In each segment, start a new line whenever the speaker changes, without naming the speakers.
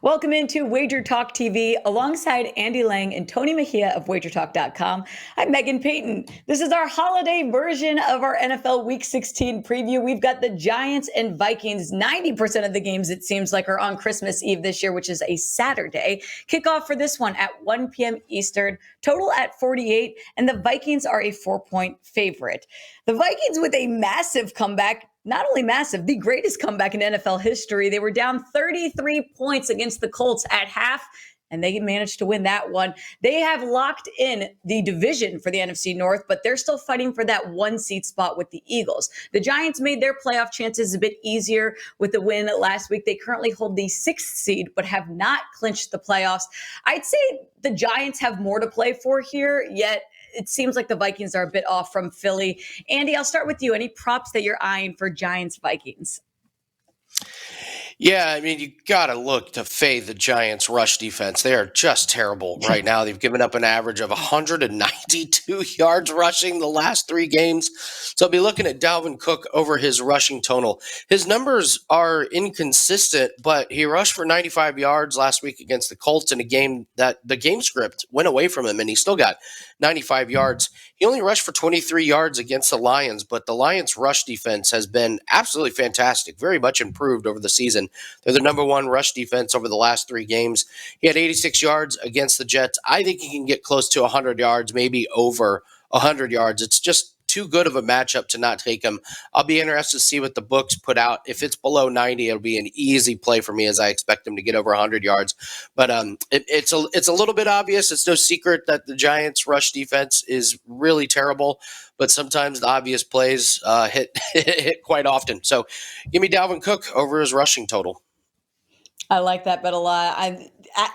Welcome into Wager Talk TV alongside Andy Lang and Tony Mejia of WagerTalk.com. I'm Meghan Payton. This is our holiday version of our NFL Week 16 preview. We've got the Giants and Vikings. 90% of the games, it seems like, are on Christmas Eve this year, which is a Saturday. Kickoff for this one at 1 p.m. Eastern, total at 48, and the Vikings are a 4-point favorite. The Vikings with a massive comeback. Not only massive, the greatest comeback in NFL history. They were down 33 points against the Colts at half, and they managed to win that one. They have locked in the division for the NFC North, but they're still fighting for that one-seed spot with the Eagles. The Giants made their playoff chances a bit easier with the win last week. They currently hold the 6th seed, but have not clinched the playoffs. I'd say the Giants have more to play for here, yet it seems like the Vikings are a bit off from Philly. Andy, I'll start with you. Any props that you're eyeing for Giants-Vikings?
Yeah, I mean, you got to look to fade the Giants' rush defense. They are just terrible right now. They've given up an average of 192 yards rushing the last 3 games. So I'll be looking at Dalvin Cook over his rushing total. His numbers are inconsistent, but he rushed for 95 yards last week against the Colts in a game that the game script went away from him, and he still got 95 yards. He only rushed for 23 yards against the Lions, but the Lions' rush defense has been absolutely fantastic, very much improved over the season. They're the number 1 rush defense over the last 3 games. He had 86 yards against the Jets. I think he can get close to 100 yards, maybe over 100 yards. It's just too good of a matchup to not take him. I'll be interested to see what the books put out. If it's below 90, it'll be an easy play for me as I expect him to get over 100 yards. But it's a little bit obvious. It's no secret that the Giants' rush defense is really terrible, but sometimes the obvious plays hit quite often. So give me Dalvin Cook over his rushing total.
I like that bet a lot. I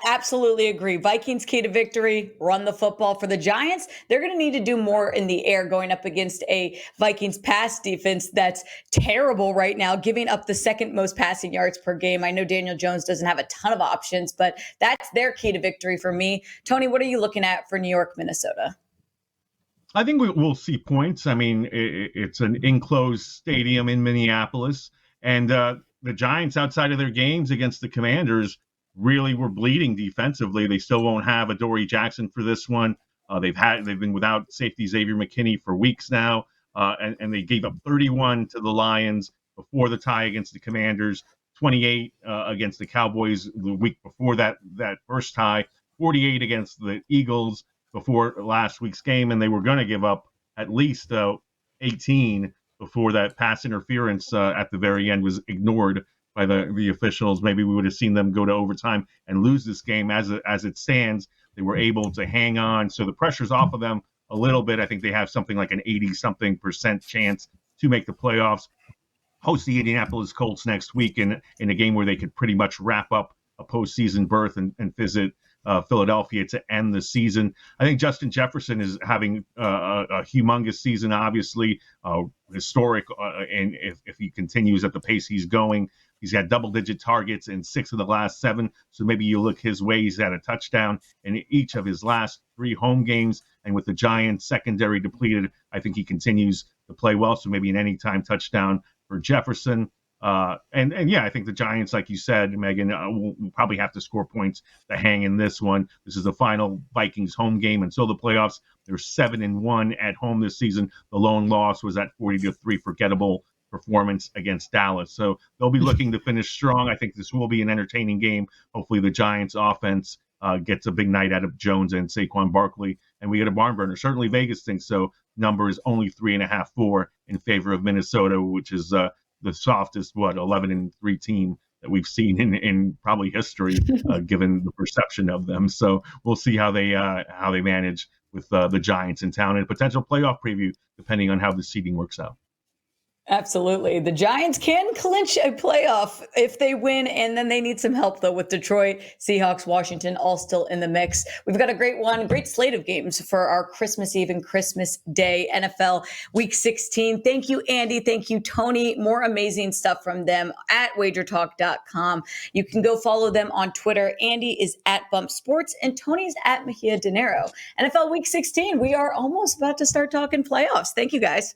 absolutely agree. Vikings key to victory, run the football. For the Giants, they're going to need to do more in the air going up against a Vikings pass defense that's terrible right now, giving up the 2nd most passing yards per game. I know Daniel Jones doesn't have a ton of options, but that's their key to victory for me. Tony, what are you looking at for New York, Minnesota?
I think we'll see points. I mean, it's an enclosed stadium in Minneapolis, and the Giants, outside of their games against the Commanders, really were bleeding defensively. They still won't have Adoree Jackson for this one. They've been without safety Xavier McKinney for weeks now, and they gave up 31 to the Lions before the tie against the Commanders, 28 against the Cowboys the week before that first tie, 48 against the Eagles before last week's game, and they were going to give up at least 18 before that pass interference at the very end was ignored by the officials. Maybe we would have seen them go to overtime and lose this game. As it stands, they were able to hang on. So the pressure's off of them a little bit. I think they have something like an 80-something% chance to make the playoffs. Host the Indianapolis Colts next week in a game where they could pretty much wrap up a postseason berth and visit Philadelphia to end the season. I think Justin Jefferson is having a humongous season, obviously historic, and if he continues at the pace he's going, he's had double-digit targets in 6 of the last 7. So maybe you look his way. He's had a touchdown in each of his last 3 home games, and with the Giants secondary depleted, I think he continues to play well. So maybe an anytime touchdown for Jefferson. And yeah, I think the Giants, like you said, Megan, will probably have to score points to hang in this one. This is the final Vikings home game until the playoffs. They're 7-1 at home this season. The lone loss was that 40-3 forgettable performance against Dallas. So they'll be looking to finish strong. I think this will be an entertaining game. Hopefully the Giants offense gets a big night out of Jones and Saquon Barkley, and we get a barn burner. Certainly Vegas thinks so. Number is only 3.5, 4 in favor of Minnesota, which is the softest, 11-3 team that we've seen in probably history, given the perception of them. So we'll see how they manage with the Giants in town, and a potential playoff preview depending on how the seeding works out.
Absolutely. The Giants can clinch a playoff if they win, and then they need some help, though, with Detroit, Seahawks, Washington, all still in the mix. We've got a great slate of games for our Christmas Eve and Christmas Day NFL Week 16. Thank you, Andy. Thank you, Tony. More amazing stuff from them at wagertalk.com. You can go follow them on Twitter. Andy is at Bump Sports, and Tony's at Mejia Dinero. NFL Week 16, we are almost about to start talking playoffs. Thank you, guys.